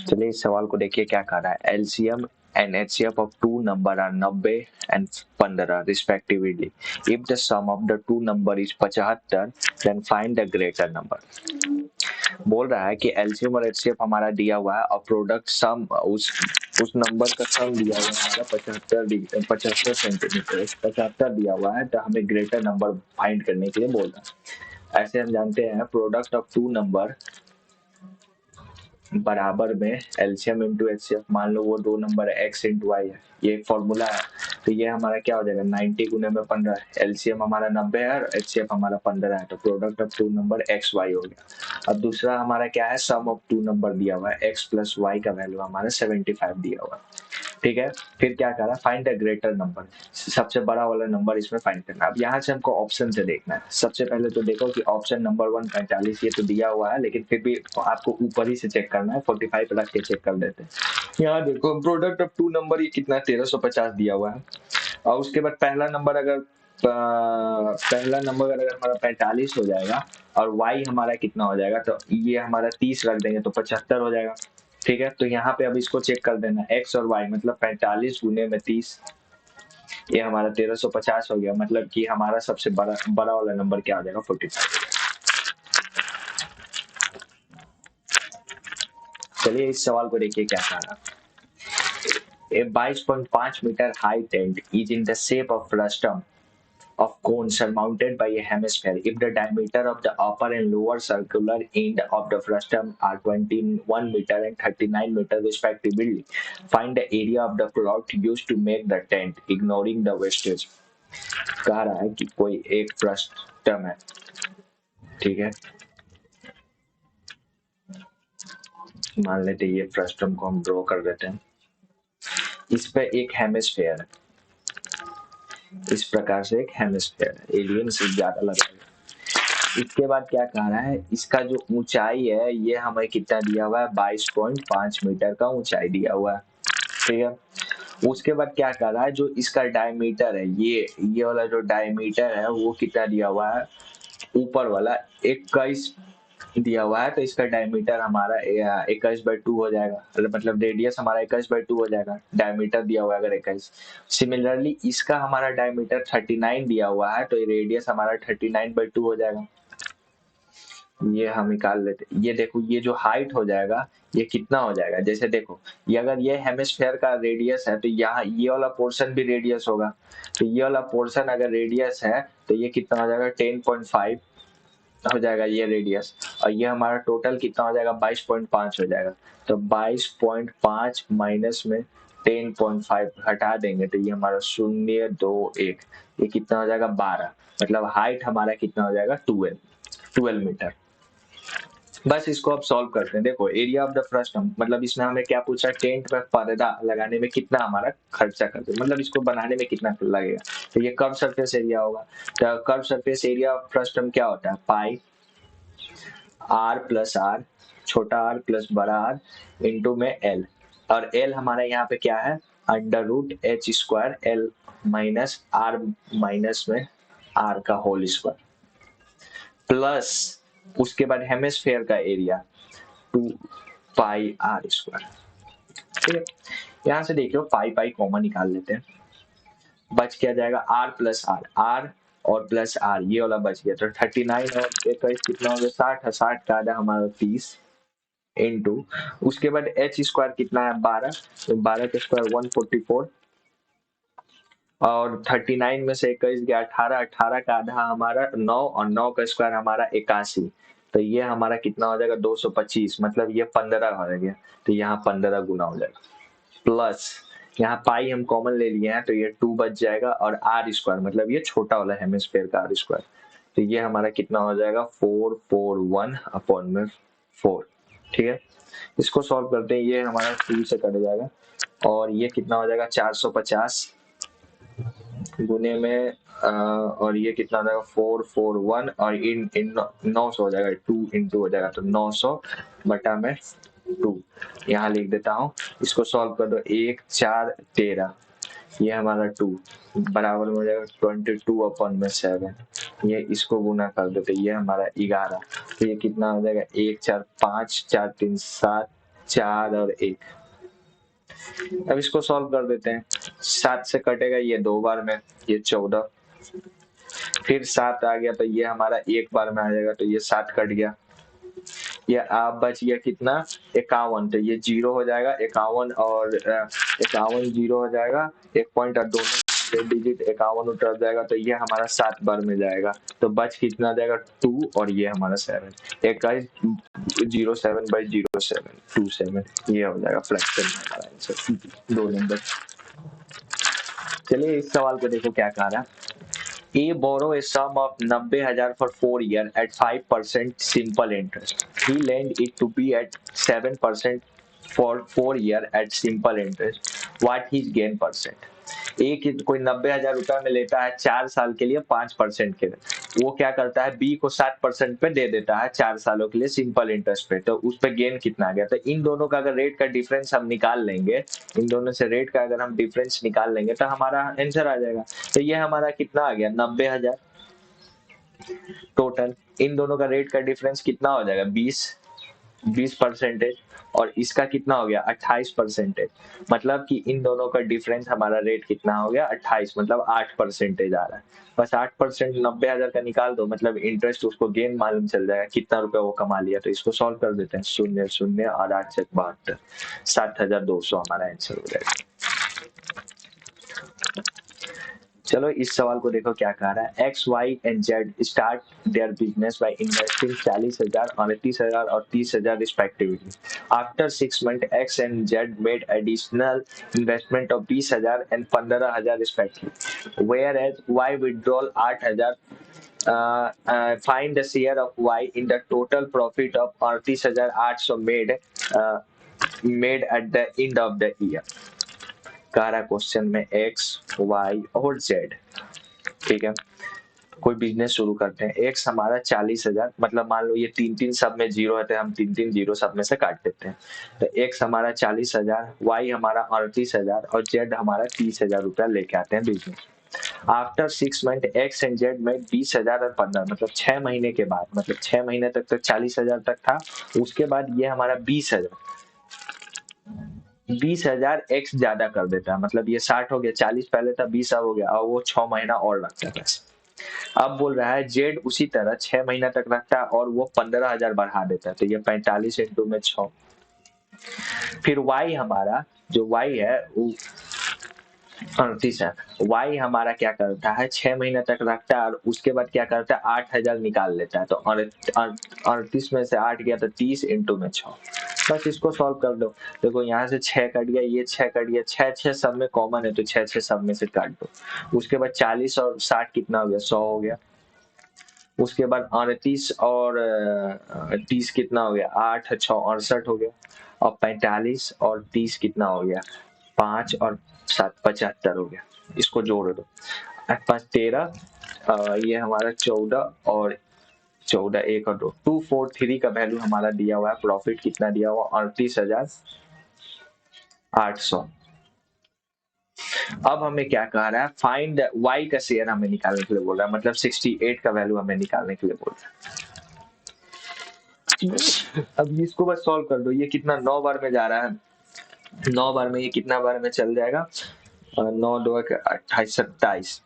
चलिए इस सवाल को देखिए क्या कह रहा है। LCM and HCF of two number are 90 and 15 respectively. If the sum of the two number is 75, then find the greater number. बोल रहा है कि एलसीएम और एचसीएफ हमारा दिया हुआ है और प्रोडक्ट सम उस नंबर का सम दिया हुआ है हमारा 75 सेंटीमीटर 75 दिया हुआ है, तो हमें ग्रेटर नंबर फाइंड करने के लिए बोल रहा है। ऐसे हम जानते हैं प्रोडक्ट ऑफ टू नंबर बराबर में एलसीएम इंटू एचसीएफ। मान लो वो दो नंबर एक्स इंटू वाई है, ये एक फॉर्मूला है, तो ये हमारा क्या हो जाएगा 90 गुने में 15। एलसीएम हमारा 90 है और एचसीएफ हमारा 15 है, तो product of two number X Y हो गया। अब दूसरा हमारा क्या है, सम ऑफ टू नंबर दिया हुआ है, एक्स प्लस वाई का वैल्यू हमारा 75 दिया हुआ है। ठीक है, फिर क्या करा, फाइंड द ग्रेटर नंबर, सबसे बड़ा वाला नंबर इसमें फाइंड करना। अब यहाँ से हमको ऑप्शन से देखना है। सबसे पहले तो देखो कि ऑप्शन नंबर 1 45 ये तो दिया हुआ है, लेकिन फिर भी आपको ऊपर ही से चेक करना है, 45 रख के चेक कर देते हैं। यहाँ देखो प्रोडक्ट ऑफ टू नंबर ये कितना 1350 दिया हुआ है, और उसके बाद पहला नंबर अगर हमारा 45 हो जाएगा और y हमारा कितना हो जाएगा, तो ये हमारा 30 रख देंगे तो 75 हो जाएगा। ठीक है, तो यहाँ पे अब इसको चेक कर देना, x और y मतलब 45 गुने में 30, ये हमारा 1350 हो गया। मतलब कि हमारा सबसे बड़ा वाला नंबर क्या हो जाएगा 45। चलिए इस सवाल को देखिए क्या कह रहा है। A 22.5 meter high tent is in the shape of frustum of cone surmounted by a hemisphere. If the diameter of the upper and lower circular end of the frustum are 21 meter and 39 meter respectively, find the area of the plot used to make the tent, ignoring the wastage. कह रहा है कि कोई एक frustum है, ठीक है, मान लेते हैं ये फ्रस्टम को हम ड्रॉ कर देते हैं। इस पे एक हेमिस्फेयर है, इस प्रकार से एक हेमिस्फेयर है, एलियन से ज्यादा लगाएगा। इसके बाद क्या कह रहा है, इसका जो ऊंचाई है ये हमें कितना दिया हुआ है 22.5 मीटर का ऊंचाई दिया हुआ है। ठीक है, उसके बाद क्या कह रहा है, जो इसका डायमीटर है, ये वाला जो डायमीटर है वो कितना दिया हुआ है, ऊपर वाला 21 दिया हुआ है, तो इसका डायमीटर हमारा 21/2 हो जाएगा, मतलब रेडियस हमारा 21/2 हो जाएगा, डायमीटर दिया हुआ है अगर 21। सिमिलरली इसका हमारा डायमीटर 39 दिया हुआ है, तो रेडियस हमारा 39/2 हो जाएगा। ये हम निकाल लेते, ये देखो ये जो हाइट हो जाएगा ये कितना हो जाएगा, जैसे देखो ये अगर ये हेमिस्फेयर का रेडियस है तो यहाँ ये वाला पोर्शन भी रेडियस होगा, तो ये वाला पोर्शन अगर रेडियस है तो ये कितना हो जाएगा 10.5 हो जाएगा ये रेडियस, और ये हमारा टोटल कितना हो जाएगा 22.5 हो जाएगा। तो 22.5 माइनस में 10.5 हटा देंगे तो ये हमारा 0.21, ये कितना हो जाएगा 12, मतलब हाइट हमारा कितना हो जाएगा 12 मीटर। बस इसको अब सॉल्व करते हैं। देखो एरिया ऑफ द फ्रस्टम, मतलब इसमें हमें क्या पूछा, टेंट में पर्दा लगाने में कितना हमारा खर्चा करते हैं, मतलब इसको बनाने में कितना लगेगा, तो ये कर्व सरफेस एरिया होगा। तो curve surface area of frustum क्या होता है, पाई आर प्लस आर, छोटा आर प्लस बड़ा आर इंटू में एल, और एल हमारा यहाँ पे क्या है under root H square L minus R minus में आर का होल स्क्वायर, प्लस उसके बाद हेमिस्फेयर का एरिया 2 पाई आर स्क्वायर। ठीक है, यहाँ से देखियो पाई पाई कॉमन निकाल लेते हैं, बच क्या जाएगा आर प्लस आर, आर और प्लस आर ये वाला बच गया, तो 39 और 21 कितना हो गया 60 है, 60 का आधा हमारा 30 इंटू उसके बाद एच स्क्वायर कितना है 12, तो 12 का स्क्वायर 144 और 39 में से 21 गया 18, 18 का आधा हमारा 9 और 9 का स्क्वायर हमारा 81, तो ये हमारा कितना हो जाएगा 225, मतलब ये 15 हो गया, तो यहाँ 15 गुना हो जाएगा, प्लस यहाँ पाई हम कॉमन ले लिए हैं तो ये 2 बच जाएगा, और आर स्क्वायर मतलब ये छोटा वाला हेमिस्फेयर का आर स्क्वायर, तो ये हमारा कितना हो जाएगा 441 अपॉन में 4। ठीक है, इसको सॉल्व करते हैं, ये हमारा 2 से कट जाएगा और ये कितना हो जाएगा 450 गुने में और ये कितना हो जाएगा 441 और इन 900 हो जाएगा, 2 इंटू हो जाएगा, तो 900 बटा में 2 यहाँ लिख देता हूँ। इसको सॉल्व कर दो, 1 4 13, ये हमारा 2 बराबर में हो जाएगा 22 अपॉन में 7, ये इसको गुना कर दो तो ये हमारा 11, तो ये कितना हो जाएगा 1 4 5 4 3 7 4 और 1। अब इसको सॉल्व कर देते हैं। 7 से कटेगा ये 2 बार में, ये 14, फिर 7 आ गया तो ये हमारा 1 बार में आ जाएगा, तो ये 7 कट गया, ये आप बच गया कितना 51, तो ये 0 हो जाएगा 51, और 51 0 हो जाएगा, 1 पॉइंट और दोनों डिजिट 51 उतर जाएगा, तो ये हमारा 7 बार में जाएगा, तो बच कितना जाएगा 2, और ये हमारा 7, 07/0727, ये हो जाएगा फ्रैक्शन में हमारा आंसर 2 नंबर। चलिए इस सवाल को देखो क्या कह रहा है। A borrow a sum of 90,000 for 4 years at 5% simple interest. He lend it to B at 7% for 4 years at simple interest. What his gain percent? एक कोई 90,000 रुपया में लेता है 4 साल के लिए 5% के, वो क्या करता है बी को 7% पे दे देता है 4 सालों के लिए सिंपल इंटरेस्ट पे, तो उस पे गेन कितना आ गया। तो इन दोनों का अगर रेट का डिफरेंस हम निकाल लेंगे, इन दोनों से रेट का अगर हम डिफरेंस निकाल लेंगे तो हमारा आंसर आ जाएगा। तो ये हमारा कितना आ गया 90,000 टोटल, इन दोनों का रेट का डिफरेंस कितना हो जाएगा 20%, और इसका कितना हो गया 28%, मतलब कि इन दोनों का डिफरेंस हमारा रेट कितना हो गया 28, मतलब 8% आ रहा है। बस 8% 90,000 का निकाल दो, मतलब इंटरेस्ट उसको गेन मालूम चल जाएगा कितना रुपया वो कमा लिया। तो इसको सॉल्व कर देते हैं, 0 0 और 8 से 72, 7,200 हमारा आंसर हो जाएगा। चलो इस सवाल को देखो क्या कह रहा है। X, Y and Z start their business by investing 40,000, 29,000 और 30,000 respectively. After 6 months, X and Z made additional investment of 20,000 and 15,000 respectively. Whereas Y withdrawal 8,000. Find the share of Y in the total profit of 38,800 made at the end of the year. कह रहा question में X, Y और Z, ठीक है, कोई business शुरू करते हैं। X हमारा 40,000, मतलब मान लो ये 3 सब में 0 है तो हम 3 0 सब में से काट देते हैं, तो X हमारा 40,000, Y हमारा 38,000 और Z हमारा 30,000 रुपया लेके आते हैं business. After 6 month X and Z में 20,000 और 15, मतलब 6 महीने के बाद, मतलब 6 महीने तक तो 40,000 तक था, उसके बाद ये हमारा 20,000 X ज्यादा कर देता है, मतलब ये 60 हो गया, 40 पहले था 20 अब हो गया, और वो 6 महीना और रखता है। अब बोल रहा है जेड उसी तरह 6 महीना तक रखता है और वो 15,000 बढ़ा देता है, तो ये 45 इंटू में 6। फिर वाई हमारा जो वाई है वो 38 है, वाई हमारा क्या करता है 6 महीने तक रखता है और उसके बाद क्या करता है 8,000 निकाल लेता है, तो 38 में से 8 गया तो 30 इंटू में 6। बस इसको सॉल्व कर दो। देखो यहाँ से 6 कट गया, ये 6 कट गया, 6 सब में कॉमन है तो 6 सब में से काट दो। उसके बाद 40 और 60 कितना हो गया 100 हो गया। उसके बाद 38 और 30 कितना हो गया 8 6 68 हो गया, और 45 और 30 कितना हो गया 5 और 7 75 हो गया। इसको जोड़ दो, 8 5 13, ये हमारा 14 और 14 1 और 2 243 का वैल्यू हमारा दिया हुआ है। प्रॉफिट कितना दिया हुआ 38,800। अब हमें क्या कह रहा है फाइंड y का शेयर हमें निकालने के लिए बोल रहा है, मतलब 68 का वैल्यू हमें निकालने के लिए बोल रहा है। अब इसको बस सॉल्व कर दो, ये कितना 9 बार में जा रहा है, 9 बार में ये कितना बार में चल जाएगा 9 2 28 27,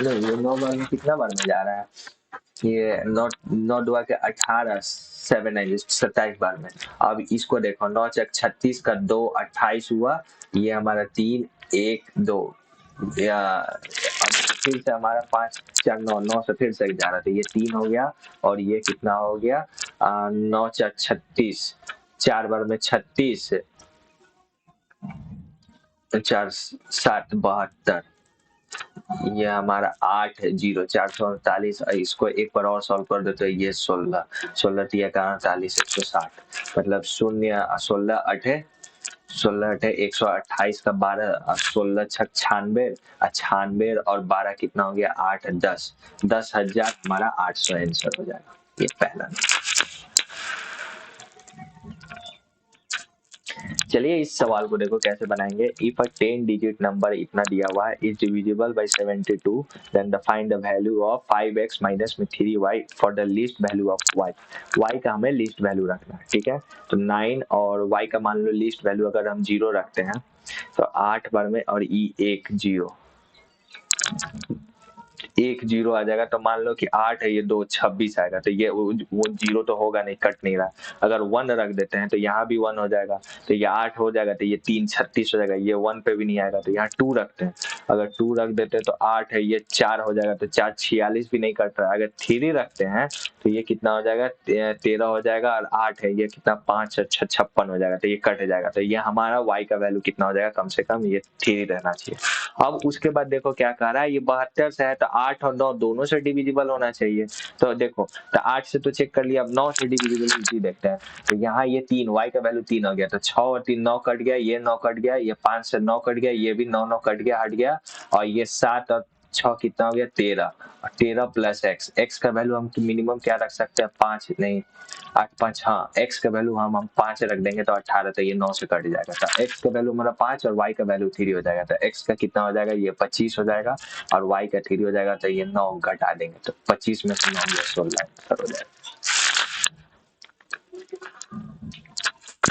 नहीं ये 9 बार में कितना बार में जा रहा है, ये 9 2 के 18 7 है 27 बार में। अब इसको देखो 9 चक 36 का 2 28 हुआ, ये हमारा 3 1 2, या अब फिर से हमारा 5 4 9 9 से फिर से जा रहा था, ये 3 हो गया और ये कितना हो गया 9 चक 36, 4 बार में 36 4 7 72, ये हमारा 8 0 448। इसको एक बार और सॉल्व कर दो तो ये 16 16 3 48 160, मतलब 0 16 8 16 8 128 का 12 16 6 96 96 और 12 कितना हो गया 8 10 10,000 हमारा 800 आंसर हो जाएगा। ये पहला। चलिए इस सवाल को देखो कैसे बनाएंगे। इफ अ 10 डिजिट नंबर इतना दिया हुआ है is divisible by 72 then the find the value of 5x minus में 3y for the least value of y का हमें लीस्ट वैल्यू रखना है। ठीक है, तो 9 और y का मान लो लीस्ट वैल्यू अगर हम 0 रखते हैं तो 8 बार में और e 1 0 1 0 आ जाएगा। तो मान लो कि 8 है, ये 2 26 आएगा। तो ये वो 0 तो होगा नहीं, कट नहीं रहा। अगर 1 रख देते हैं तो यहाँ भी 1 हो जाएगा, तो ये 8 हो जाएगा। तो ये 3 36 हो जाएगा, ये 1 पे भी नहीं आएगा। तो यहाँ 2 रखते हैं, अगर 2 रख देते हैं तो 8 है, ये 4 हो जाएगा। तो 4 46 भी नहीं कट रहा है। अगर 3 रखते हैं तो ये कितना हो जाएगा, 13 हो जाएगा। और 8 है, ये कितना 5 6 56 हो जाएगा। तो ये कट जाएगा। तो ये हमारा y का वैल्यू कितना हो जाएगा, कम से कम ये 3 रहना चाहिए। अब उसके बाद देखो क्या कह रहा है, ये 72 से है तो 8 और 9 दोनों से डिविजिबल होना चाहिए। तो देखो, तो 8 से तो चेक कर लिया, अब 9 से डिविजिबिलिटी देखते हैं। तो यहाँ ये 3 y का वैल्यू 3 हो गया, तो 6 और 3 9 कट गया, ये 9 कट गया, ये 5 से 9 कट गया, ये भी 9 9 कट गया, हट गया। और ये 7 और 6 कितना हो गया, 13। और 13 प्लस x का वैल्यू हम मिनिमम क्या रख सकते हैं, 5 नहीं 8 5, हाँ x का वैल्यू हम 5 रख देंगे तो 18। तो ये 9 से कट जाएगा। तो x का वैल्यू हमारा 5 और y का वैल्यू 3 हो जाएगा। तो x का कितना हो जाएगा, ये 25 हो जाएगा और y का 3 हो जाएगा। तो ये 9 घटा देंगे तो 25 में से 9 ये 16 आंसर हो जाएगा।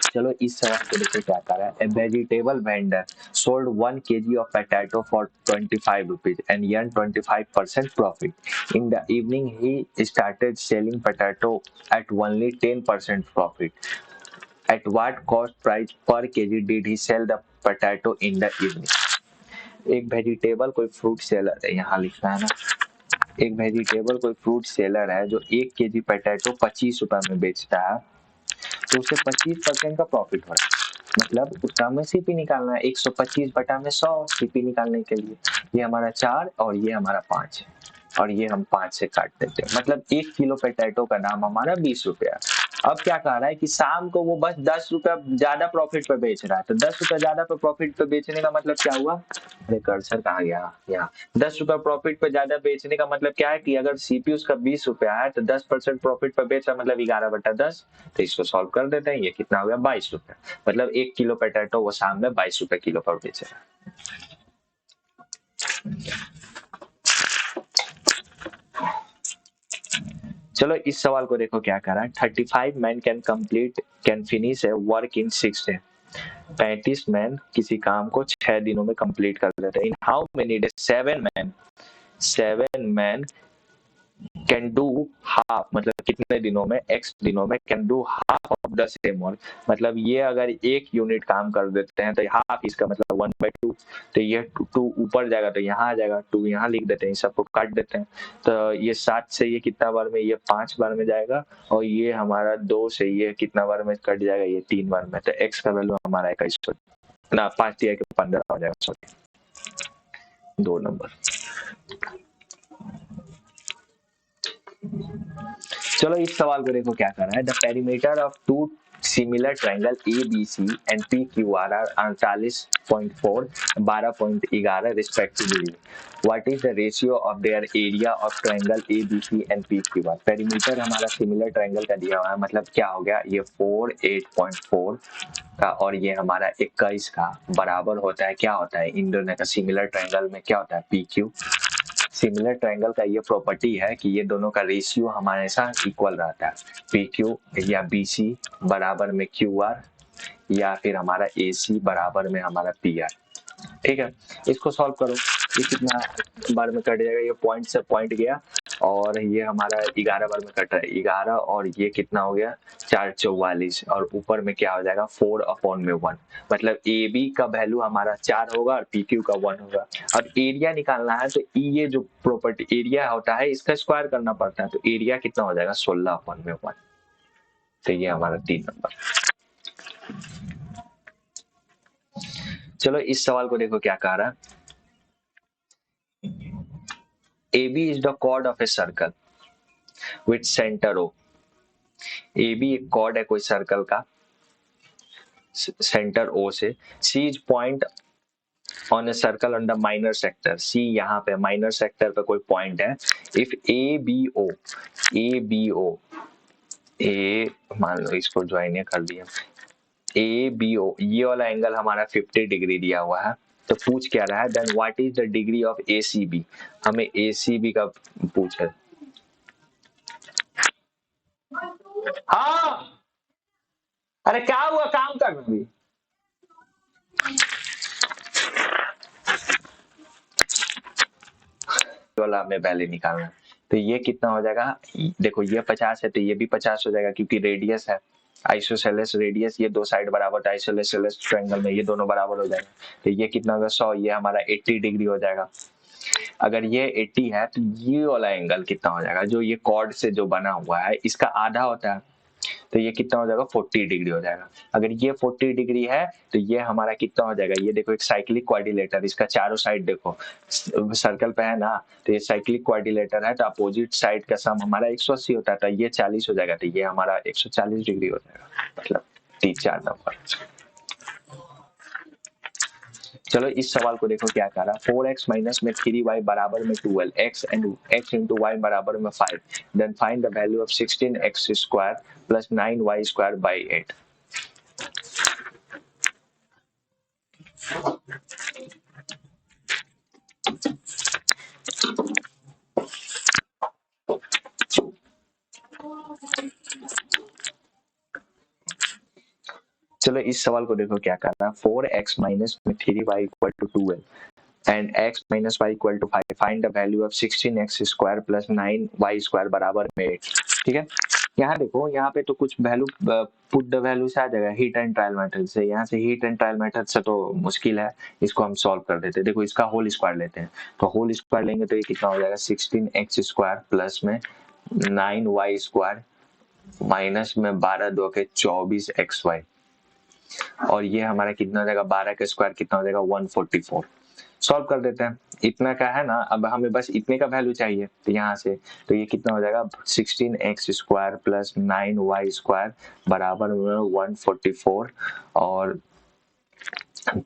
चलो इस सवाल को देखिए क्या कर रहा है। ए vegetable vendor sold 1 kg of potato for 25 rupees and earned 25% profit. In the evening, he started selling potato at only 10% profit. At what cost price per kg did he sell the potato in the evening? एक vegetable कोई fruit seller है, यहाँ लिखना है ना, एक vegetable कोई fruit seller है जो 1 kg पोटैटो 25 रुपए में बेचता है, तो उसे 25% का प्रॉफिट हो रहा है। मतलब उसका हमें सीपी निकालना है, 125 बटा में 100 सीपी निकालने के लिए। ये हमारा 4 और ये हमारा 5 है, और ये हम 5 से काट देते हैं। मतलब 1 किलो पोटैटो का दाम हमारा 20 रुपया। अब क्या कह रहा है कि शाम को वो बस 10 रुपया ज्यादा प्रॉफिट पे बेच रहा है। तो 10 रुपया ज्यादा पे प्रॉफिट पे बेचने का मतलब क्या हुआ, अरे कर्सर कहाँ गया, यहाँ 10 रुपया प्रॉफिट पे ज्यादा बेचने का मतलब क्या है कि अगर सीपी उसका 20 रुपया है तो 10% प्रॉफिट पे बेच रहा, मतलब 11/10। तो इसको सॉल्व कर देते हैं, ये कितना हो गया 22 रुपया। मतलब 1 किलो पोटैटो वो शाम में 22 रुपए किलो पर बेच रहा है। चलो इस सवाल को देखो क्या कर रहा है। 35 man can finish A work in 6 day. 35 man किसी काम को 6 दिनों में कंप्लीट कर देते हैं। In how many days 7 man can do half, मतलब कितने दिनों में, x दिनों में, can do half of the same work. मतलब ये अगर 1 यूनिट काम कर देते हैं तो हाफ, इसका मतलब 1/2। तो ये 2 ऊपर जाएगा तो यहाँ आ जाएगा, 2 यहाँ लिख देते हैं, सबको काट देते हैं। तो ये 7 से ये कितना बार में, ये 5 बार में जाएगा। और ये हमारा 2 से ये कितना बार में कट जाएगा, ये 3 बार में। तो x का वैल्यू हमारा 21 ना 5 दिया कि 15 हो जाएगा। Sorry 2 number. चलो इस सवाल को देखो क्या कर रहा है। The perimeter of 2 similar triangle ABC and PQR are 48.4 12.11 respectively. What is the ratio of their area of triangle ABC and PQR। Perimeter हमारा सिमिलर ट्रायंगल का दिया हुआ है, मतलब क्या हो गया, ये 4 8.4 का और ये हमारा 21 का बराबर होता है, क्या होता है, इन दोनों का सिमिलर ट्रायंगल में क्या होता है, PQ। सिमिलर ट्रायंगल का ये प्रॉपर्टी है कि ये दोनों का रेशियो हमारे साथ इक्वल रहता है। PQ या BC बराबर में QR या फिर हमारा AC बराबर में हमारा PR। ठीक है, इसको सॉल्व करो। ये कितना बार में कट जाएगा, ये पॉइंट से पॉइंट गया और ये हमारा 11 बार में कट रहा है, 11 और ये कितना हो गया 4 44 और ऊपर में क्या हो जाएगा 4/1। मतलब AB का वैल्यू हमारा 4 होगा और PQ का 1 होगा। अब एरिया निकालना है तो ये जो प्रॉपर्टी एरिया होता है इसका स्क्वायर करना पड़ता है। तो एरिया कितना हो जाएगा 16/1। तो ये हमारा 3 नंबर। चलो इस सवाल को देखो क्या कह रहा है। AB is the chord of a circle with center O। AB एक chord है कोई सर्कल का सेंटर O से। C is point on a circle on the minor sector। C यहाँ पे माइनर सेक्टर पे कोई पॉइंट है। If ABO A मान लो इसको ज्वाइन कर दिया, ए बी ओ, ये वाला एंगल हमारा 50 डिग्री दिया हुआ है, तो पूछ क्या रहा है, then what is the degree of A C B, हमें ए सी बी का पूछे। हाँ, अरे क्या हुआ, काम कर रहा अभी। वाला हमें पहले निकालना है, तो ये कितना हो जाएगा, देखो ये 50 है तो ये भी 50 हो जाएगा, क्योंकि रेडियस है, आइसोसेलेस रेडियस, ये दो साइड बराबर, आइसोसेलेस ट्रायंगल में ये दोनों बराबर हो जाएगा, तो ये कितना होगा 100, ये हमारा 80 डिग्री हो जाएगा। अगर ये 80 है तो ये वाला एंगल कितना हो जाएगा, जो ये कॉर्ड से जो बना हुआ है इसका आधा होता है, तो ये कितना हो जाएगा 40 डिग्री हो जाएगा। अगर ये 40 डिग्री है तो ये हमारा कितना हो जाएगा, ये देखो एक साइक्लिक क्वाड्रिलेटर, इसका चारों साइड देखो सर्कल पे है ना, तो ये साइक्लिक क्वाड्रिलेटर है, तो अपोजिट साइड का सम हमारा 180 होता है, तो ये 40 हो जाएगा, तो ये हमारा 140 डिग्री हो जाएगा, मतलब 3-4 नंबर। चलो इस सवाल को देखो क्या कह रहा है, 4x माइनस में 3y बराबर में 12, x इंटू वाई बराबर में 5, then find the value of 16x square plus 9y square by 8। चलो इस सवाल को देखो क्या करना है, 4x माइनस में 3y equal to 12 and x minus Y equal to 5, find the value of 16x square plus 9y square बराबर में 8। ठीक है, यहाँ देखो, यहाँ पे तो कुछ वैल्यू पुट द वैल्यू से आ जाएगा हीट एंड ट्रायल मेथड से, यहाँ से हीट एंड ट्रायल मेथड से तो मुश्किल है, इसको हम सॉल्व कर देते हैं। देखो इसका होल स्क्वायर लेते हैं, तो होल स्क्वायर लेंगे तो ये कितना हो जाएगा 16x स्क्वायर प्लस में 9y स्क्वायर माइनस में 12 दो के 24xy, और ये हमारा कितना हो जाएगा 12 का स्क्वायर कितना हो जाएगा 144। सॉल्व कर देते हैं, इतना का है ना, अब हमें बस इतने का वैल्यू चाहिए, तो यहाँ से तो ये कितना हो जाएगा 16x square plus 9y square बराबर में 144 और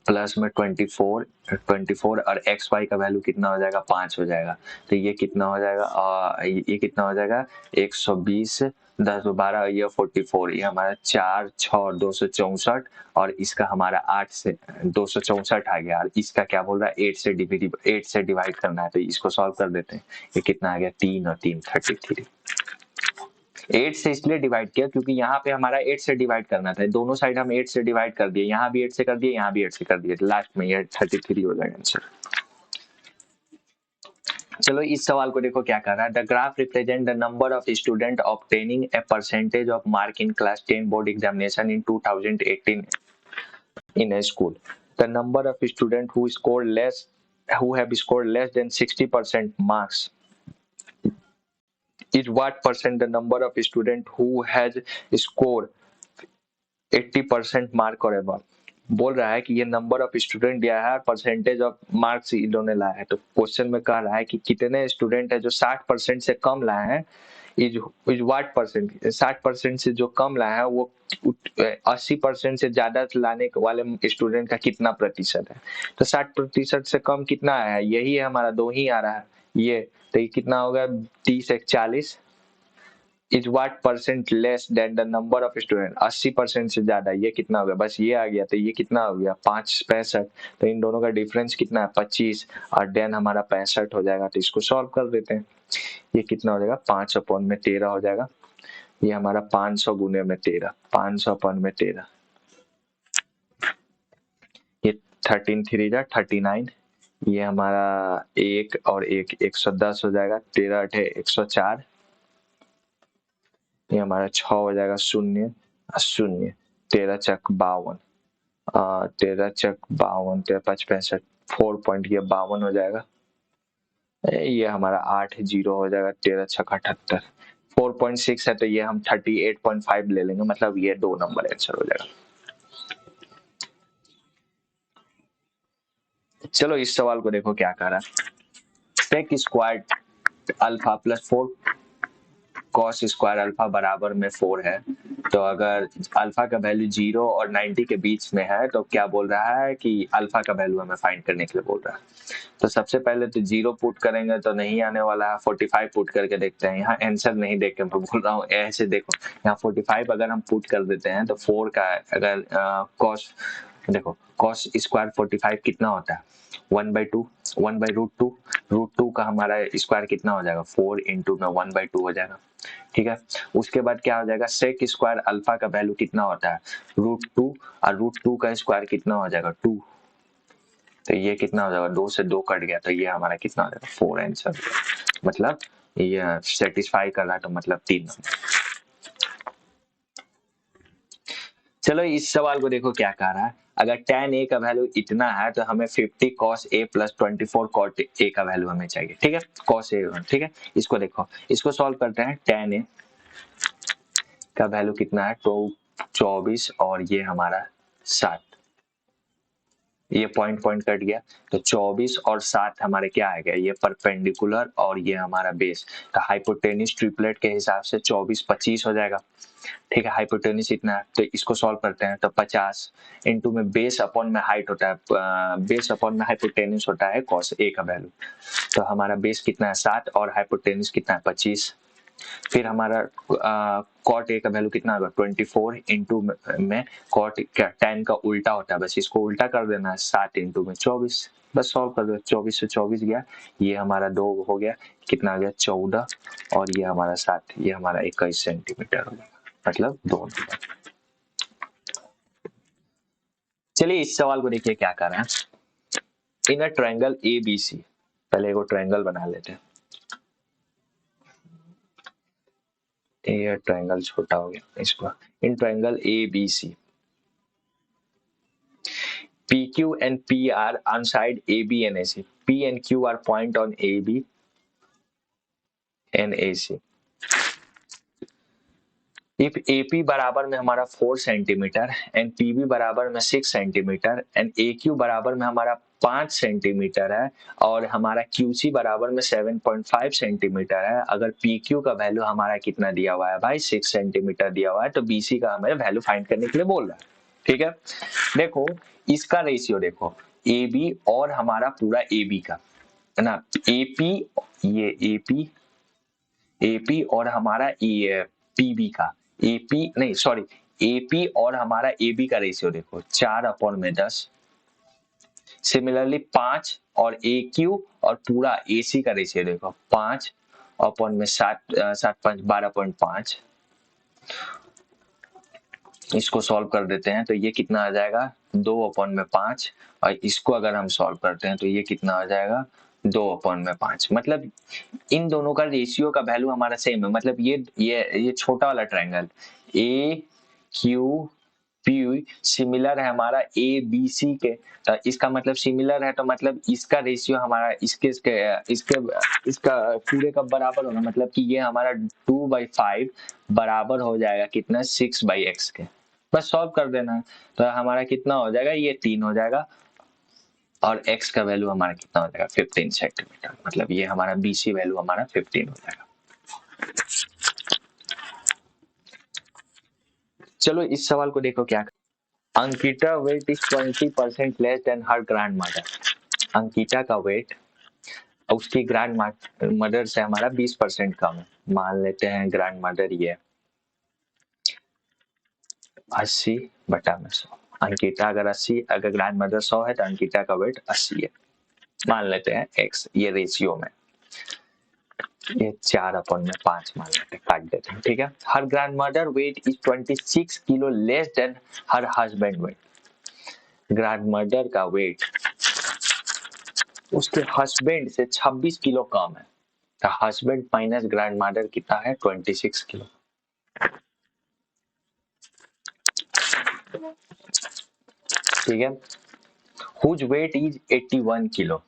प्लस में 24 और एक्स वाई का वैल्यू कितना हो जाएगा 5 हो जाएगा, तो ये कितना हो जाएगा ये कितना हो जाएगा 120 10 12 ये 44, ये हमारा 4 6 और 264 और इसका हमारा 8 से 264 आ गया, और इसका क्या बोल रहा है 8 से डिवाइड करना है, तो इसको सॉल्व कर देते हैं। ये कितना आ गया 3 और 3 33। 8 से इसलिए डिवाइड किया क्योंकि यहाँ पे हमारा 8 से डिवाइड करना था, दोनों साइड हम 8 से डिवाइड कर दिए, यहाँ भी 8 से कर दिए, यहाँ भी 8 से कर दिए, लास्ट में ये 33 हो जाएगा आंसर। चलो इस सवाल को देखो क्या कर रहा है, the graph represent the number of student obtaining a percentage of mark in class 10 board examination in 2018 in a school. The number of students who have scored less than 60% marks is what percent the number of student who has scored 80% mark और above. बोल रहा है कि ये number of student दिया है, percentage of marks इन्होंने लाया है, तो क्वेश्चन में कह रहा है कि कितने स्टूडेंट है जो 60% से कम लाए हैं, इज व्हाट परसेंट, 60% से जो कम लाए हैं वो 80% से ज्यादा लाने वाले स्टूडेंट का कितना प्रतिशत है, तो 60% से कम कितना आया है, यही है हमारा, 2 ही आ रहा है ये, तो ये कितना होगा 30 एक 40 is what percent less than the number of student, 80% से ज्यादा, ये कितना हो गया, बस ये आ गया, तो ये कितना हो गया 5 65, तो इन दोनों का डिफरेंस कितना है 25 और देन हमारा 65 हो जाएगा, तो इसको सॉल्व कर देते हैं। ये कितना हो जाएगा 5 अपॉन में 13 हो जाएगा, ये हमारा 500 गुने में 13, 500 अपॉन में 13, ये 13 3 जा 39, ये हमारा एक और एक 110 हो जाएगा, 13 8 104, ये हमारा 6 हो जाएगा 0 0, 13 चक 52, 13 चक 52, 13 5 65, 4 पॉइंट ये 52 हो जाएगा, ये हमारा 8 0 हो जाएगा, 13 छक 78, 4.6 है तो ये हम 38.5 ले लेंगे, मतलब ये 2 नंबर आंसर हो जाएगा। चलो इस सवाल को देखो क्या कह रहा है, sec square alpha plus 4 cos square alpha बराबर में 4 है, तो अगर अल्फा का वैल्यू 0 और 90 के बीच में है तो क्या बोल रहा है कि अल्फा का वैल्यू हमें फाइंड करने के लिए बोल रहा है। तो सबसे पहले तो 0 पुट करेंगे तो नहीं आने वाला है, 45 पुट करके देखते हैं। यहाँ आंसर नहीं देख के मैं बोल रहा हूँ, ऐसे देखो यहाँ 45 अगर हम पुट कर देते हैं तो 4 का अगर कॉस देखो कॉस स्क्वायर 45 कितना होता है 1/2 1/√2 √2 का हमारा स्क्वायर कितना हो जाएगा 4 इंटू में 1/2 हो जाएगा। ठीक है, उसके बाद क्या हो जाएगा सेक स्क्वायर अल्फा का वैल्यू कितना होता है √2 और √2 का स्क्वायर कितना हो जाएगा 2, तो ये कितना हो जाएगा 2 से 2 कट गया तो ये हमारा कितना हो जाएगा 4 आंसर, मतलब ये सेटिस्फाई कर रहा है तो मतलब 3 नंबर। चलो इस सवाल को देखो क्या कह रहा है, अगर tan a का वैल्यू इतना है तो हमें 50 cos a plus 24 cot a का वैल्यू हमें चाहिए। ठीक है, cos a, ठीक है, इसको देखो, इसको सॉल्व करते हैं। tan a का वैल्यू कितना है तो 24 और ये हमारा 7, ये पॉइंट पॉइंट कट गया तो 24 और 7 हमारे क्या आ गया, ये परपेंडिकुलर और ये हमारा बेस का हाइपोटेन्यूज ट्रिपलेट के हिसाब से 24 25 हो जाएगा। ठीक है, हाइपोटेन्यूज इतना है तो इसको सॉल्व करते हैं तो 50 इंटू में बेस अपॉन में हाइट होता है, बेस अपॉन में हाइपोटेन्यूज होता है कॉस ए का वैल्यू, तो हमारा बेस कितना है 7 और हाइपोटेन्यूज कितना है 25। फिर हमारा कॉट ए का वैल्यू कितना होगा 24 इंटू में कॉट क्या tan का उल्टा होता है, बस इसको उल्टा कर देना है 7 इंटू में 24, बस सॉल्व कर दो। 24 से 24 गया, ये हमारा 2 हो गया, कितना आ गया 14 और ये हमारा 7, ये हमारा 21 सेंटीमीटर हो गया, मतलब 2 नंबर। चलिए इस सवाल को देखिए क्या कर रहा है। इन अ ट्रायंगल ABC, पहले एक ट्रायंगल बना लेते हैं, ये ट्रायंगल छोटा हो गया इसको। In triangle ABC PQ and P are on side AB and AC. P and Q are point on AB and AC. If AP बराबर में हमारा 4 सेंटीमीटर एंड PB बराबर में 6 सेंटीमीटर एंड AQ बराबर में हमारा 5 सेंटीमीटर है और हमारा QC बराबर में 7.5 सेंटीमीटर है, अगर PQ का वैल्यू हमारा कितना दिया हुआ है भाई 6 सेंटीमीटर दिया हुआ है, तो BC का हमें वैल्यू फाइंड करने के लिए बोल रहा है। ठीक है, देखो इसका रेशियो देखो AB और हमारा पूरा AB का है ना, AP ये AP और हमारा ये PB का AP नहीं सॉरी AP और हमारा AB का रेशियो देखो 4/10, सिमिलरली 5 और AQ और पूरा AC का रेशियो देखो 5/7 12.5, इसको सॉल्व कर देते हैं तो ये कितना आ जाएगा 2/5 और इसको अगर हम सॉल्व करते हैं तो ये कितना आ जाएगा 2/5, मतलब इन दोनों का रेशियो का वैल्यू हमारा सेम है, मतलब ये छोटा वाला ट्रायंगल AQP सिमिलर है हमारा ABC के, तो इसका मतलब सिमिलर है तो मतलब इसका रेशियो हमारा इसका पूरे का बराबर होगा, मतलब कि ये हमारा 2/5 बराबर हो जाएगा कितना 6/x के, बस सॉल्व कर देना तो हमारा कितना हो जाएगा ये 3 हो जाएगा और x का वैल्यू हमारा कितना हो जाएगा 15 सेंटीमीटर, मतलब ये हमारा BC वैल्यू हमारा 15 हो जाएगा। चलो इस सवाल को देखो क्या, Ankita weight is 20% less than her grandmother. Ankita का वेट उसकी ग्रैंड मदर से हमारा 20% कम है, मान लेते हैं ग्रैंड मदर ये 80/100, अंकिता अगर 80 अगर ग्रैंड मदर 100 है तो अंकिता का वेट 80 है, मान लेते हैं x, ये रेशियो में ये 4/5 मान लेते हैं, काट देते हैं। ठीक है, her grandmother weight is 26 kilo less than her husband weight, grandmother का वेट उसके हस्बैंड से 26 किलो कम है, तो हस्बैंड माइनस ग्रैंड मदर कितना है 26 किलो। ठीक है, हुज वेट इज 81 किलो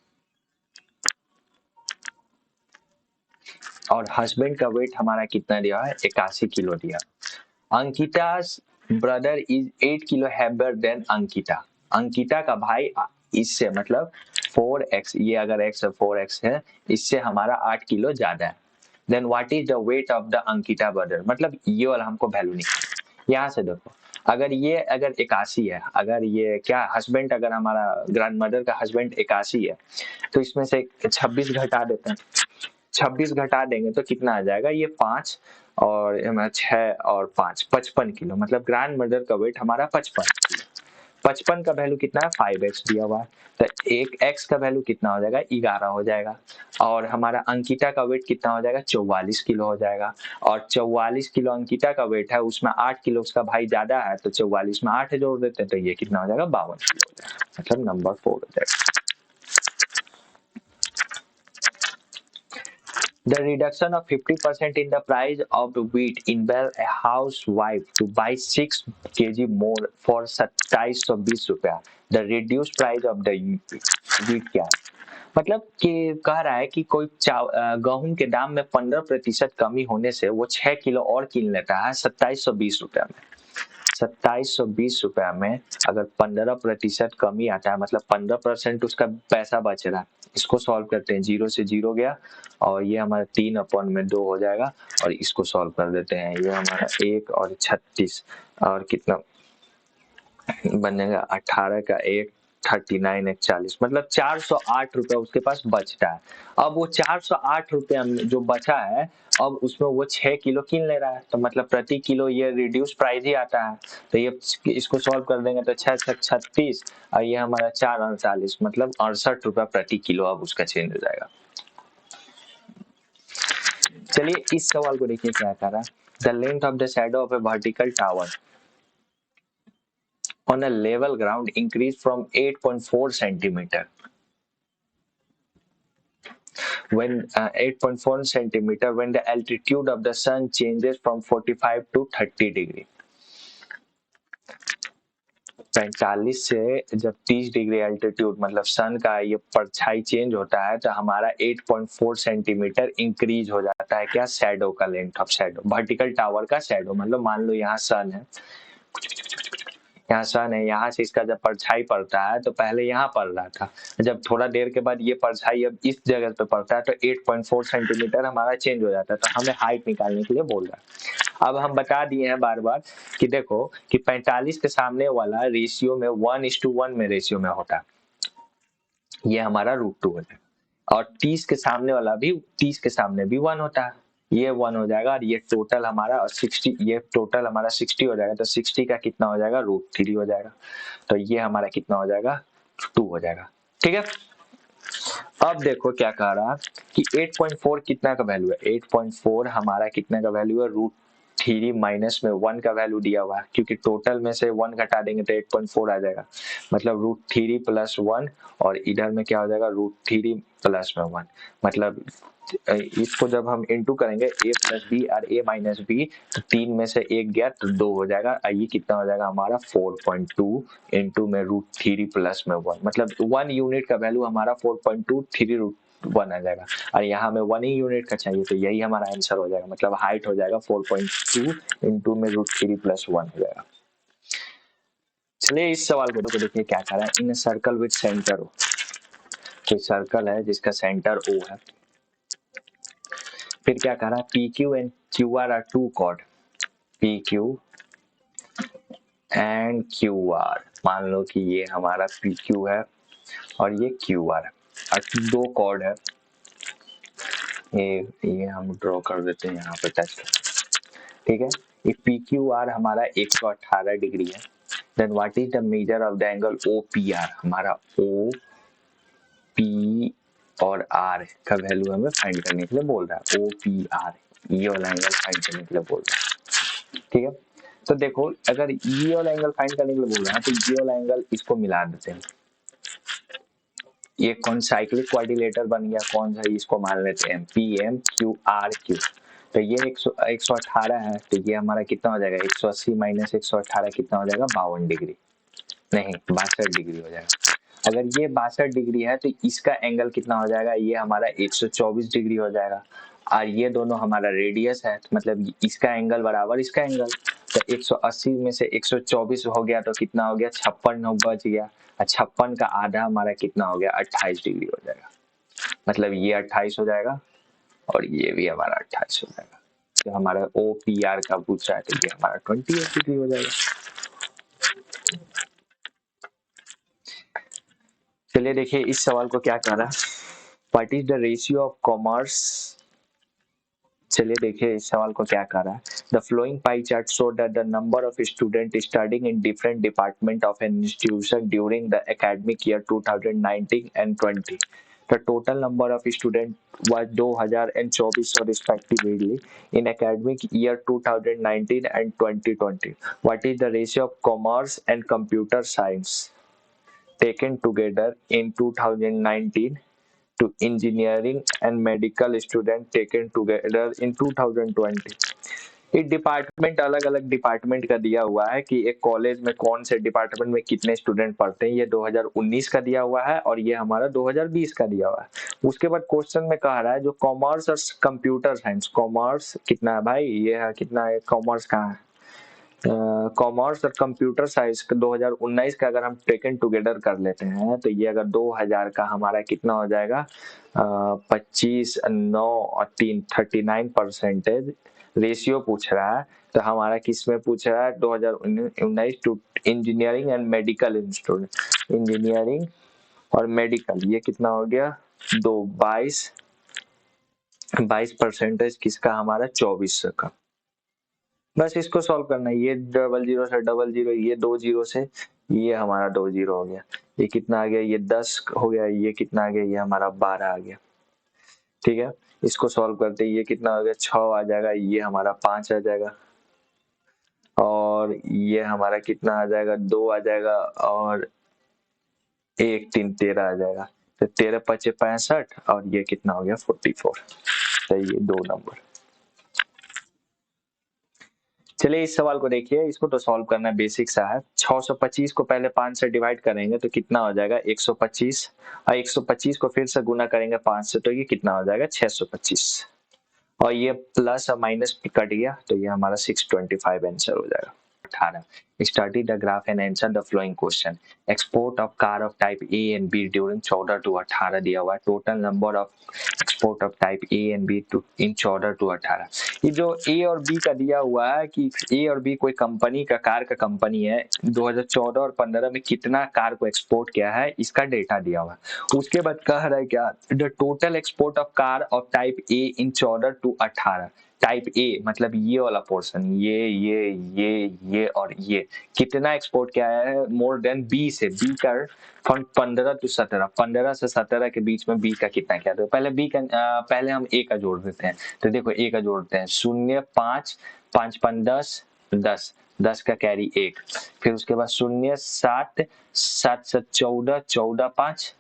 और हस्बैंड का वेट हमारा कितना दिया है 81 किलो दिया। Ankita's brother is 8 kilo heavier than Ankita, Ankita का भाई इससे मतलब 4x, ये अगर x 4x है इससे हमारा 8 किलो ज्यादा है, then what is the weight of the Ankita brother, मतलब ये वाला हमको वैल्यू नहीं। यहाँ से देखो, अगर 81 है, अगर ये क्या हस्बैंड, अगर हमारा ग्रैंड मदर का हस्बैंड 81 है, तो इसमें से 26 घटा देते हैं। 26 घटा देंगे तो कितना आ जाएगा, ये 5 और 6 और 5 55 किलो, मतलब ग्रैंड मदर का वेट हमारा 55। 55 का वैल्यू कितना है, 5x दिया हुआ है, तो एक x का वैल्यू कितना हो जाएगा, 11 हो जाएगा। और हमारा अंकिता का वेट कितना हो जाएगा, 44 किलो हो जाएगा। और 44 किलो अंकिता का वेट है, उसमें 8 किलो उसका भाई ज्यादा है, तो 44 में 8 जोड़ देते हैं, तो ये कितना हो जाएगा, 52 किलो हो जाएगा, मतलब नंबर 4 हो जाएगा। The reduction of 50% in the price of wheat enable a housewife to buy 6 kg more for 2720 रुपया। The reduced price of the wheat क्या है, मतलब कि कह रहा है कि कोई गेहूं के दाम में 15% कमी होने से वो 6 किलो और कीन लेता है 2720 रुपया में। 2720 रुपया में अगर 15% कमी आता है, मतलब 15% उसका पैसा बच रहा है। इसको सॉल्व करते हैं, 0 से 0 गया और ये हमारा 3/2 हो जाएगा, और इसको सॉल्व कर देते हैं, ये हमारा 1 और 36 और कितना बनेगा, 18 का 1 39 1 40, मतलब 408 रुपया उसके पास बचता है। अब वो 408 रुपया जो बचा है, अब उसमें वो 6 किलो कीन ले रहा है, तो मतलब प्रति किलो ये रिड्यूस प्राइस ही आता है। तो ये इसको सॉल्व कर देंगे तो 6 6 36 और ये हमारा 4 39, मतलब 68 रुपया प्रति किलो अब उसका चेंज हो जाएगा। चलिए इस सवाल को देखिए क्या कह रहा है, the length of the shadow of A vertical tower on a level ground increased from 8.4 centimeter when 8.4 centimeter when the altitude of the sun changes from 45 to 30 degree। 45 से जब 30 डिग्री एल्टीट्यूड मतलब सन का ये परछाई चेंज होता है, तो हमारा 8.4 सेंटीमीटर इंक्रीज हो जाता है क्या, शैडो का length of shadow, vertical tower का शैडो, मतलब मान लो यहाँ सन है, यहाँ सन है, यहाँ से इसका जब परछाई पड़ता है तो पहले यहाँ पड़ रहा था, जब थोड़ा देर के बाद ये परछाई अब इस जगह पे पड़ता है तो 8.4 सेंटीमीटर हमारा चेंज हो जाता है, तो हमें हाइट निकालने के लिए बोल रहा है। अब हम बता दिए हैं बार बार कि देखो कि 45 के सामने वाला रेशियो में 1:1 में रेशियो में होता है, ये हमारा √2 है, और 30 के सामने वाला भी 30 के सामने भी 1 होता है, ये 1 हो जाएगा, और ये टोटल हमारा 60, ये टोटल हमारा 60 हो जाएगा, तो 60 का कितना हो जाएगा, √3 हो जाएगा, तो ये हमारा कितना हो जाएगा, 2 हो जाएगा। ठीक है, अब देखो क्या कह रहा कि 8.4 कितना का वैल्यू है, 8.4 हमारा कितना का वैल्यू है, √3 माइनस में 1 का वैल्यू दिया हुआ है, क्योंकि टोटल में से 1 घटा देंगे तो 8.4 आ जाएगा, मतलब √3 प्लस 1, और इधर में क्या हो जाएगा, √3 प्लस में 1, मतलब इसको जब हम इंटू करेंगे a प्लस बी और a माइनस बी, तो 3 में से 1 गया तो 2 हो जाएगा, ये कितना हो जाएगा हमारा 4.2 इंटू में √3 प्लस में 1, मतलब 1 यूनिट का वैल्यू हमारा 4.2 3√1 आ जाएगा, और यहाँ में 1 ही यूनिट का चाहिए, तो यही हमारा आंसर हो जाएगा, मतलब हाइट हो जाएगा 4.2 इंटू में √3 प्लस 1 हो जाएगा। चलिए इस सवाल को देखिए क्या कह रहा है, इन सर्कल विद सेंटर ओ, कोई सर्कल है जिसका सेंटर ओ है, फिर क्या कह रहा है, PQ and QR are two chord, PQ and QR, मान लो कि ये हमारा PQ है और ये QR है, और 2 कॉर्ड है, ये हम ड्रॉ कर देते हैं यहाँ पे टच, ठीक है, ये PQR हमारा 118 डिग्री है, then what is the measure of the angle OPR, हमारा OP और R का वैल्यू हमें फाइंड करने के लिए बोल रहा है, OPR ये वाला एंगल फाइंड करने के लिए बोल रहा है, ठीक है, तो देखो अगर ये वाला एंगल फाइंड करने के लिए बोल रहा है तो ये वाला एंगल इसको मिला देते हैं, ये कौन साइक्लिक क्वाड्रिलेटर बन गया, कौन सा, इसको मान लेते हैं PMQRQ, तो ये 118 है, तो ये हमारा कितना हो जाएगा, 180 माइनस 118 कितना हो जाएगा, 52 डिग्री, नहीं 62 डिग्री हो जाएगा। अगर ये 62 डिग्री है तो इसका एंगल कितना हो जाएगा, ये हमारा 124 डिग्री हो जाएगा, और ये दोनों हमारा रेडियस है, मतलब इसका एंगल बराबर इसका एंगल, तो 180 में से 124 हो गया तो कितना हो गया, 56 बच गया, 56 का आधा हमारा कितना हो गया, 28 डिग्री हो जाएगा, मतलब ये 28 हो जाएगा और ये भी हमारा 28 हो जाएगा। तो हमारा OPR का पूछा है तो ये हमारा 2083 हो जाएगा। चलिए देखिए इस सवाल को क्या कह रहा है, what is the ratio of commerce. चलिए देखिए इस सवाल को क्या कर रहा है, the flowing pie chart show that the number of student studying in different department of an institution during the academic year 2019 and 20. The total number of students was 2024 respectively in academic year 2019 and 2020. What is the ratio of commerce and computer science taken together in 2019 to engineering and medical student taken together in 2020. ये department अलग अलग department का दिया हुआ है कि एक college में कौन से डिपार्टमेंट में कितने स्टूडेंट पढ़ते हैं, ये 2019 का दिया हुआ है और ये हमारा 2020 का दिया हुआ है। उसके बाद क्वेश्चन में कह रहा है जो कॉमर्स और कंप्यूटर साइंस, कॉमर्स कितना है भाई, ये है कितना है, कॉमर्स कहाँ है, कॉमर्स और कंप्यूटर साइंस 2019 का अगर हम टेकन टुगेदर कर लेते हैं तो ये अगर 2000 का हमारा कितना हो जाएगा, 25 9 और 3 39% रेशियो पूछ रहा है। तो हमारा किस में पूछ रहा है, 2019 to engineering and medical institute, engineering और मेडिकल, ये कितना हो गया 22% किसका हमारा 24 का। बस इसको सॉल्व करना है, ये 00 से 00, ये 20 से ये हमारा 20 हो गया, ये कितना आ गया, ये 10 हो गया, ये कितना आ गया, ये हमारा 12 आ गया। ठीक है इसको सॉल्व करते ये कितना हो गया 6 आ जाएगा, ये हमारा 5 आ जाएगा और ये हमारा कितना आ जाएगा 2 आ जाएगा और 1 3 13 आ जाएगा। तो 13 5 65 और ये कितना हो गया 44। तो ये 2 नंबर। चलिए इस सवाल को देखिए, इसको तो सॉल्व करना बेसिक सा है। 625 को पहले 5 से डिवाइड करेंगे तो कितना हो जाएगा 125 और 125 को फिर से गुना करेंगे 5 से तो ये कितना हो जाएगा 625 और ये प्लस और माइनस कट गया तो ये हमारा 625 आंसर हो जाएगा। 18 study the graph and answer the following question, export of car of type A and B during 14 to 18 दिया हुआ है, total number of export of type A and B to in 14 to 18। ये जो A और B का दिया हुआ है कि A और B कोई कंपनी का, कार का कंपनी है, 2014 और 15 में कितना कार को एक्सपोर्ट किया है इसका डेटा दिया हुआ है। उसके बाद कह रहा है क्या, the total export of car of type A in 14 to 18। Type A मतलब ये वाला पोर्शन, ये और ये कितना एक्सपोर्ट किया है मोर देन बी से, बी का फंड 15 to 17, 15 से 17 के बीच में बी का कितना किया। तो पहले बी का पहले हम ए का जोड़ देते हैं। तो देखो ए का जोड़ते हैं 0 5 5 5 10 10 10 का कैरी 1, फिर उसके बाद 0 7 7 7 14 14 5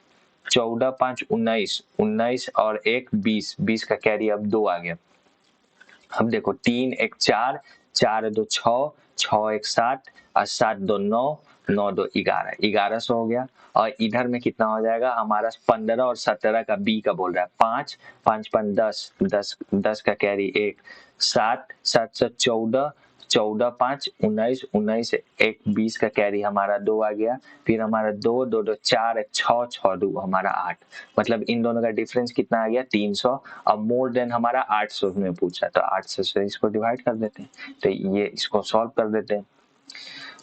14 5 19 19 और 1 20 20 का कैरी अब 2 आ गया। हम देखो 3 1 4 4 2 6 6 1 7 और 7 2 9 9 2 11 1100 हो गया। और इधर में कितना हो जाएगा हमारा 15 और 17 का बी का बोल रहा है 5 5 5 10 10 10 का कैरी 1 7 7 7 14 14 5 19 19 1 20 का कैरी हमारा 2 आ गया। फिर हमारा 2 2 2 4 6 6 2 हमारा 8, मतलब इन दोनों का डिफरेंस कितना आ गया 300। अब मोर देन हमारा 800 में पूछा तो 800 से इसको डिवाइड कर देते हैं। तो ये इसको सॉल्व कर देते हैं,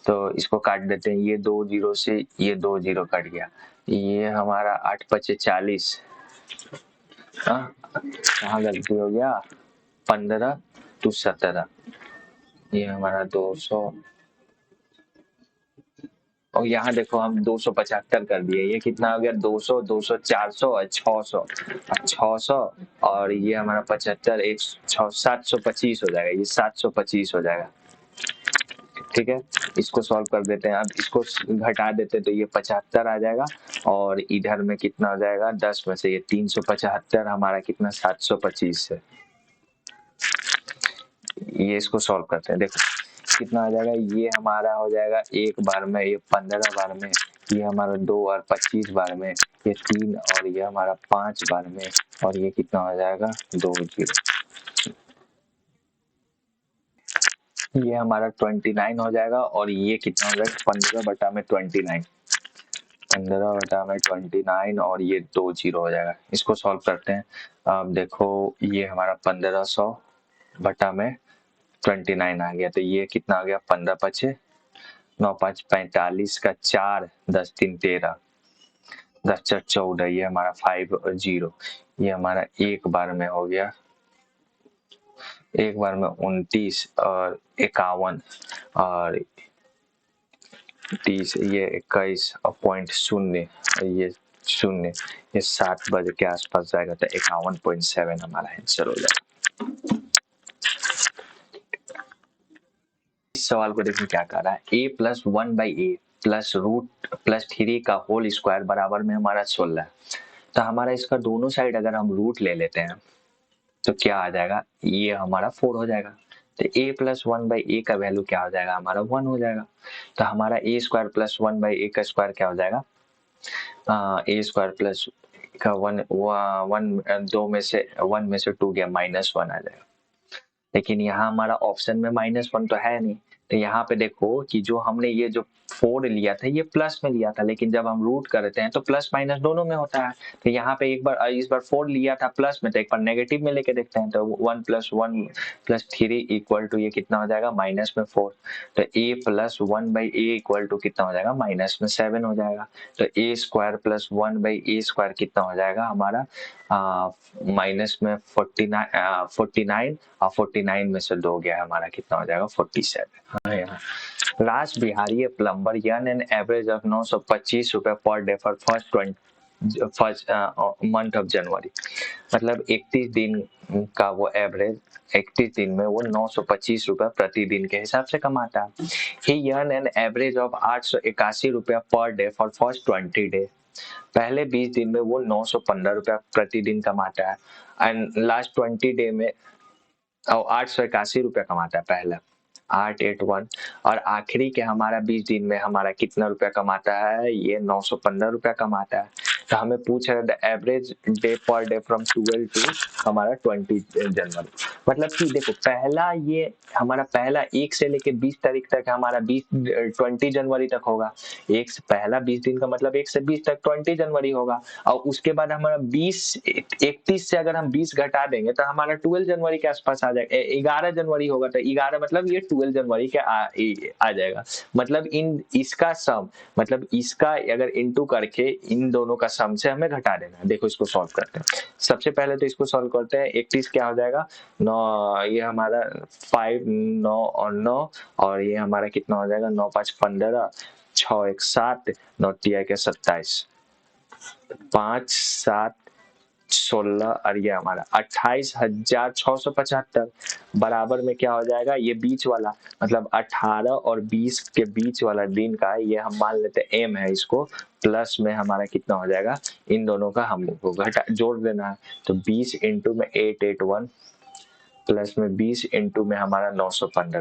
तो इसको काट देते हैं, ये 2 0 से ये 2 0 कट गया, ये हमारा 8 5 40, कहाँ गलती हो गया 15 to 17, ये हमारा 200 और यहाँ देखो हम 275 कर दिए, ये कितना हो गया 200 200 400 और 600 और 600 और ये हमारा 75 1 725 हो जाएगा, ये 725 हो जाएगा। ठीक है इसको सॉल्व कर देते हैं, अब इसको घटा देते हैं तो ये 75 आ जाएगा और इधर में कितना हो जाएगा 10 में से ये 375 हमारा कितना 725 है। ये इसको सॉल्व करते हैं, देखो कितना आ जाएगा, ये हमारा हो जाएगा एक बार में, ये 15 बार में, ये हमारा 2 और 25 बार में, ये 3 और ये हमारा 5 बार में और ये कितना हो जाएगा 2 0, ये हमारा 29 हो जाएगा और ये कितना हो जाएगा 15 बटा में 29 15/29 और ये 2 जीरो हो जाएगा। इसको सॉल्व करते हैं। अब देखो ये हमारा 1500/29 आ गया, तो ये कितना आ गया, 15×5 9 5 45 का 4 10 3 13 10 4 14, ये हमारा 5 और 0, ये हमारा एक बार में हो गया, एक बार में 29 और 51 और 30, ये 21 और पॉइंट शून्य, ये शून्य, ये 7 बजे के आसपास जाएगा, तो 51.7 हमारा आंसर हो जाएगा। इस सवाल को देखिए क्या कर रहा है, a+1/a प्लस रूट प्लस 3 का होल स्क्वायर बराबर में हमारा 16 है। तो हमारा इसका दोनों साइड अगर हम रूट ले लेते हैं तो क्या आ जाएगा, ये हमारा 4 हो जाएगा। तो a+1/a का वैल्यू क्या हो जाएगा, हमारा 1 हो जाएगा। तो हमारा a² + 1/a का स्क्वायर क्या हो जाएगा, a² प्लस का 1 2 में से 1 में से 2 गया, -1 आ जाएगा। लेकिन यहाँ हमारा ऑप्शन में -1 तो है नहीं, तो यहाँ पे देखो कि जो हमने ये जो 4 लिया था ये प्लस में लिया था, लेकिन जब हम रूट करते हैं तो प्लस माइनस दोनों में होता है। तो यहाँ पे एक बार इस बार 4 लिया था प्लस में, तो एक बार नेगेटिव में लेके देखते हैं। तो 1 + 1 + 3 = ये कितना हो जाएगा, -4। तो a+1/a = कितना हो जाएगा, -7 हो जाएगा। तो a² + 1/a² कितना हो जाएगा हमारा, -49 और 49 में से 2 गया, हमारा कितना हो जाएगा, 47। हाँ यार, Raj Bihari plumber earn an average of 925 रुपए per day for first month of January. मतलब 31 दिन का वो एवरेज, 31 दिन में वो 925 रुपए प्रतिदिन के हिसाब से कमाता है। ही अर्न एन एवरेज ऑफ 881 रुपया पर डे फॉर फर्स्ट 20 डे। पहले 20 दिन में वो 915 रुपया प्रतिदिन कमाता है, एंड लास्ट 20 डे में 881 रुपया कमाता है पहला, 881, और आखिरी के हमारा 20 दिन में हमारा कितना रुपया कमाता है, ये 915 रुपया कमाता है। तो हमें पूछ रहा है the average day per day from 12 to हमारा 20 जनवरी। मतलब कि देखो पहला ये हमारा पहला 1 से लेके 20 तारीख तक हमारा 20 जनवरी तक होगा। एक से पहला 20 दिन का मतलब 1 से 20 तक 20 जनवरी होगा, और उसके बाद हमारा 31 से अगर हम 20 घटा देंगे तो हमारा 12 जनवरी के आसपास आ जाएगा। 11 जनवरी होगा, तो 11 मतलब ये 12 जनवरी के आ जाएगा। मतलब इसका सम, मतलब इसका अगर इंटू करके इन दोनों का सम से हमें घटा देना है। देखो इसको सॉल्व करते हैं। सबसे पहले तो इसको सॉल्व करते हैं। 31 क्या हो जाएगा, 9, ये हमारा 5 9 और 9, और ये हमारा कितना हो जाएगा, 9 5 15, 6 1 7, 9 3 1 27, 5 7 16, और ये हमारा 28,675 बराबर में क्या हो जाएगा, ये बीच वाला मतलब 18 और 20 के बीच वाला दिन का, ये हम मान लेते हैं एम है, इसको प्लस में हमारा कितना हो जाएगा, इन दोनों का हमको घटा जोड़ देना है। तो 20 इंटू में 881 प्लस में 20 इंटू में हमारा 915,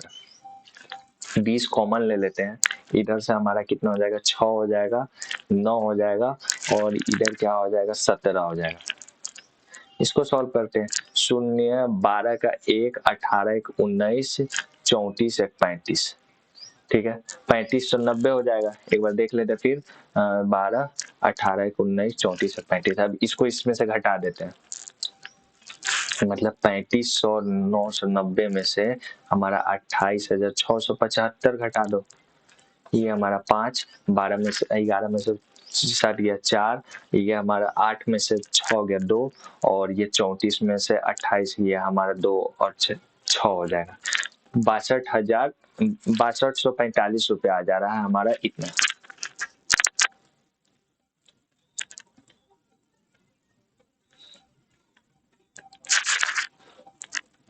20 कॉमन ले लेते हैं, इधर से हमारा कितना हो जाएगा, 6 हो जाएगा, 9 हो जाएगा, और इधर क्या हो जाएगा, 17 हो जाएगा। इसको सॉल्व करते हैं। 0 12 का 1 18 1 19 34 1 35, ठीक है, 35 तो 90 हो जाएगा। एक बार देख लेते फिर, 12 18 1 19 34 1 35। अब इसको इसमें से घटा देते हैं, मतलब 3500 990 में से हमारा 28,675 घटा दो। ये हमारा 5, 12 में से 11 में से 7 गया 4, ये हमारा 8 में से 6 गया 2, और ये 34 में से 28 गया हमारा 2 और 6 हो जाएगा। 62,645 रुपया आ जा रहा है हमारा इतना।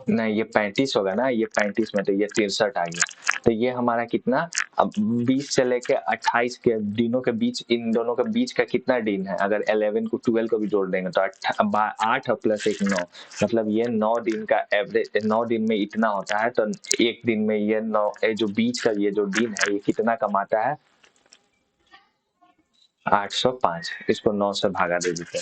नहीं, ये 35 होगा ना, ये 35 में तो ये 63 आ गया। तो ये हमारा कितना, अब 20 से लेके 28 के दिनों के बीच, इन दोनों के बीच का कितना दिन है, अगर 11 को 12 को भी जोड़ देंगे तो 8 प्लस 1 9, मतलब ये 9 दिन का एवरेज, 9 दिन में इतना होता है। तो एक दिन में ये 9, जो बीच का ये जो दिन है ये कितना कमाता है, 805। इसको 9 से भागा दे दीजिए।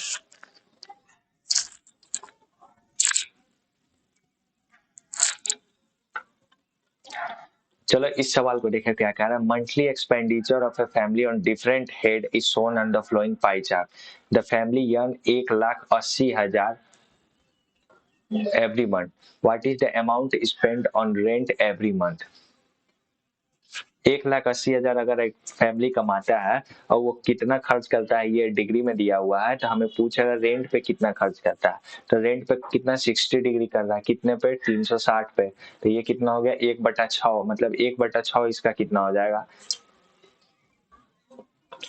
चलो इस सवाल को देखें क्या कह रहा है। Monthly expenditure of a family on different head is shown on the flowing pie chart. The family earn 1,80,000 every month. What is the amount spent on rent every month? 1,80,000 अगर एक फैमिली कमाता है और वो कितना खर्च करता है ये डिग्री में दिया हुआ है, तो हमें पूछा है रेंट पे कितना खर्च करता है। तो रेंट पे कितना 60 डिग्री कर रहा है, कितने पे 360 पे, तो ये कितना हो गया 1/6, मतलब 1/6 इसका कितना हो जाएगा।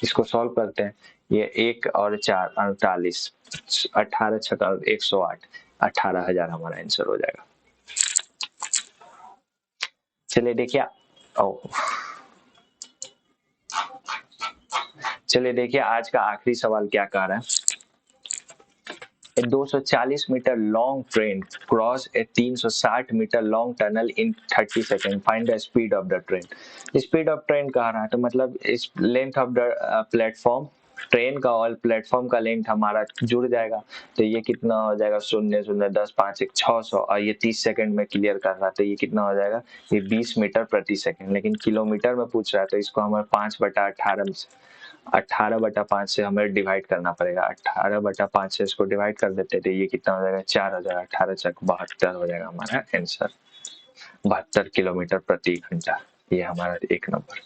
इसको सॉल्व करते हैं। ये 1 और 4 48, 18 छका 108, 18,000 हमारा आंसर हो जाएगा। चलिए देखिए, ओ चलिए देखिए आज का आखिरी सवाल क्या कह रहा है। 240 metre long train cross a 360 metre long tunnel in 30 second, find the speed of the train. Speed of train कह रहा है, तो मतलब इस length of the platform, train का और प्लेटफॉर्म का लेंथ हमारा जुड़ जाएगा। तो ये कितना हो जाएगा 0 0 10 5 1 600, और ये 30 सेकंड में क्लियर कर रहा है, तो ये कितना हो जाएगा, ये 20 मीटर प्रति सेकंड। लेकिन किलोमीटर में पूछ रहा है, तो इसको हमें 5/18 18/5 से हमें डिवाइड करना पड़ेगा। 18/5 से इसको डिवाइड कर देते तो ये कितना हो जाएगा 4,000, 18 चक 72 हो जाएगा हमारा आंसर। 72 किलोमीटर प्रति घंटा, ये हमारा 1 नंबर।